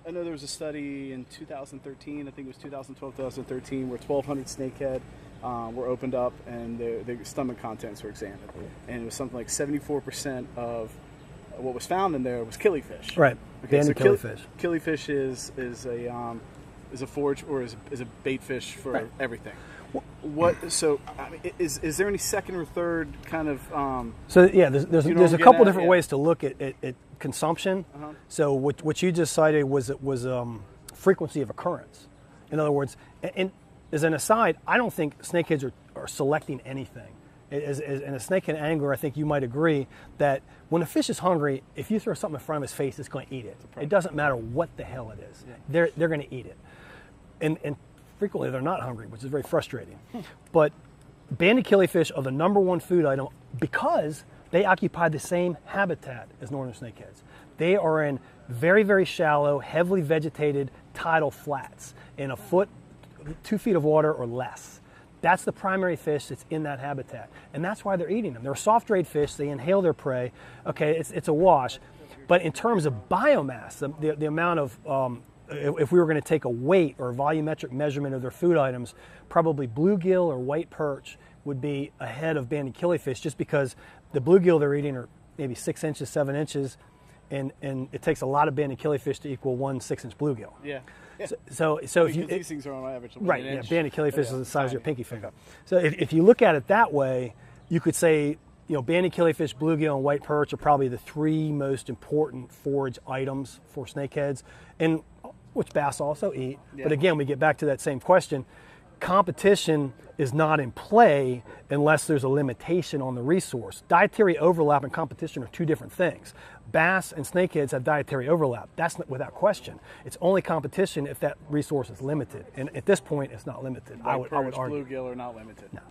I know there was a study in 2013, I think it was 2012, 2013, where 1,200 snakehead were opened up and their stomach contents were examined. And it was something like 74% of what was found in there was killifish. Right. Okay, so killifish. Killifish is a forage or is a bait fish for everything. So I mean, is there any second or third kind of? So yeah, there's a couple different ways to look at consumption. So what you just cited was frequency of occurrence. In other words, and as an aside, I don't think snakeheads are selecting anything. As a snakehead angler, I think you might agree that when a fish is hungry, if you throw something in front of his face, it's going to eat it. It doesn't matter what the hell it is. Yeah. They're going to eat it. And frequently they're not hungry, which is very frustrating. But banded killifish are the #1 food item because they occupy the same habitat as northern snakeheads. They are in very, very shallow, heavily vegetated tidal flats in 2 feet of water or less. That's the primary fish that's in that habitat. And that's why they're eating them. They're soft-rayed fish. They inhale their prey. Okay, it's a wash. But in terms of biomass, the amount of, if we were going to take a weight or a volumetric measurement of their food items, probably bluegill or white perch would be ahead of banded killifish just because the bluegill they're eating are maybe 6 inches, 7 inches, and it takes a lot of banded killifish to equal 1 6-inch bluegill. Yeah. So if you these things are on average right, yeah, banded killifish is the size of your pinky finger. So if you look at it that way, you could say, banded killifish, bluegill, and white perch are probably the 3 most important forage items for snakeheads, and which bass also eat. Yeah. But again, we get back to that same question. Competition is not in play unless there's a limitation on the resource. Dietary overlap and competition are 2 different things. Bass and snakeheads have dietary overlap. That's not, without question. It's only competition if that resource is limited. And at this point, it's not limited. I would argue. Bluegill are not limited. No.